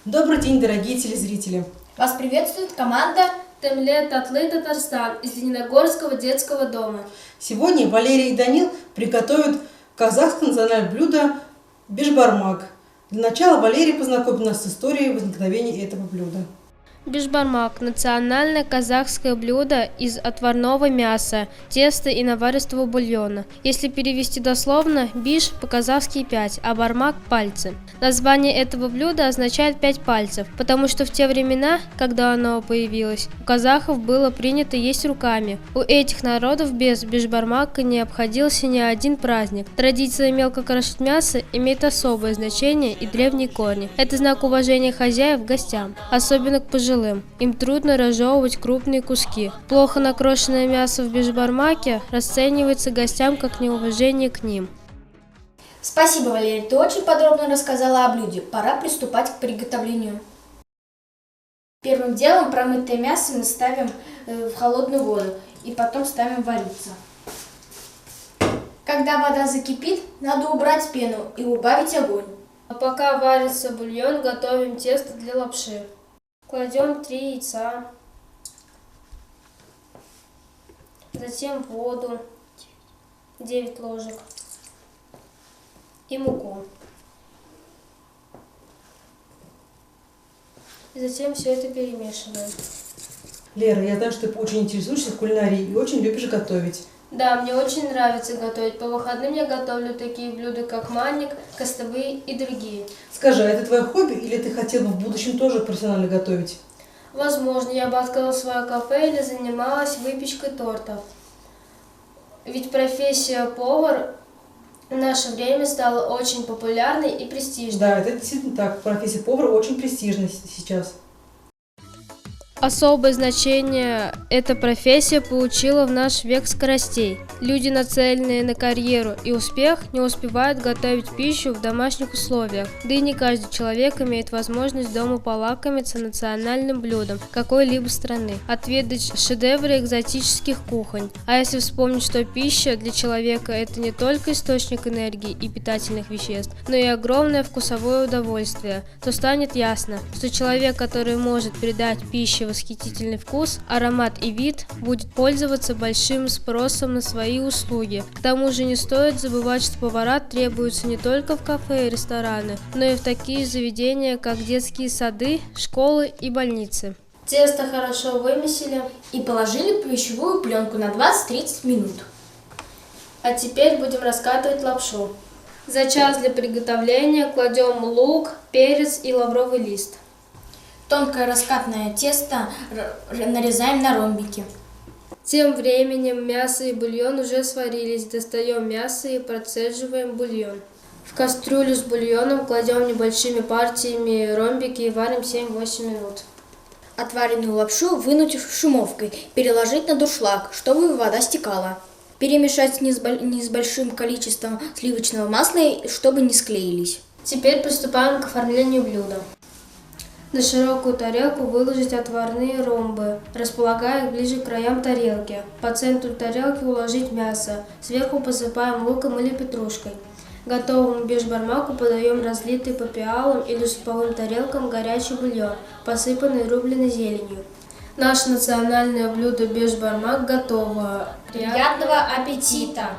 Добрый день, дорогие телезрители! Вас приветствует команда Темлет Татлы Татарстан из Лениногорского детского дома. Сегодня Валерий и Данил приготовят казахское национальное блюдо бешбармак. Для начала Валерий познакомит нас с историей возникновения этого блюда. Бешбармак – национальное казахское блюдо из отварного мяса, теста и наваристого бульона. Если перевести дословно, биш по-казахски 5, а бармак – пальцы. Название этого блюда означает 5 пальцев, потому что в те времена, когда оно появилось, у казахов было принято есть руками. У этих народов без бешбармака не обходился ни один праздник. Традиция мелко крошить мясо имеет особое значение и древние корни. Это знак уважения хозяев к гостям, особенно к пожилым. Им трудно разжевывать крупные куски. Плохо накрошенное мясо в бешбармаке расценивается гостям как неуважение к ним. Спасибо, Валерий, ты очень подробно рассказала о блюде. Пора приступать к приготовлению. Первым делом промытое мясо мы ставим в холодную воду и потом ставим вариться. Когда вода закипит, надо убрать пену и убавить огонь. А пока варится бульон, готовим тесто для лапши. Кладем 3 яйца, затем воду 9 ложек и муку. И затем все это перемешиваем. Лера, я знаю, что ты очень интересуешься кулинарией и очень любишь готовить. Да, мне очень нравится готовить. По выходным я готовлю такие блюда, как манник, кастовые и другие. Скажи, а это твое хобби или ты хотела бы в будущем тоже профессионально готовить? Возможно, я бы открыла свое кафе или занималась выпечкой тортов. Ведь профессия повар в наше время стала очень популярной и престижной. Да, это действительно так. Профессия повара очень престижна сейчас. Особое значение эта профессия получила в наш век скоростей. Люди, нацеленные на карьеру и успех, не успевают готовить пищу в домашних условиях. Да и не каждый человек имеет возможность дома полакомиться национальным блюдом какой-либо страны, отведать шедевры экзотических кухонь. А если вспомнить, что пища для человека – это не только источник энергии и питательных веществ, но и огромное вкусовое удовольствие, то станет ясно, что человек, который может придать пище восхитительный вкус, аромат и вид, будет пользоваться большим спросом на свои услуги. К тому же не стоит забывать, что повара требуются не только в кафе и рестораны, но и в такие заведения, как детские сады, школы и больницы. Тесто хорошо вымесили и положили в пищевую пленку на 20-30 минут. А теперь будем раскатывать лапшу. За час для приготовления кладем лук, перец и лавровый лист. Тонкое раскатное тесто нарезаем на ромбики. Тем временем мясо и бульон уже сварились. Достаем мясо и процеживаем бульон. В кастрюлю с бульоном кладем небольшими партиями ромбики и варим 7-8 минут. Отваренную лапшу вынуть шумовкой, переложить на дуршлаг, чтобы вода стекала. Перемешать не с большим количеством сливочного масла, чтобы не склеились. Теперь приступаем к оформлению блюда. На широкую тарелку выложить отварные ромбы, располагая их ближе к краям тарелки. По центру тарелки уложить мясо, сверху посыпаем луком или петрушкой. Готовому бешбармаку подаем разлитый по пиалам или суповым тарелкам горячий бульон, посыпанный рубленой зеленью. Наше национальное блюдо бешбармак готово. Приятного аппетита!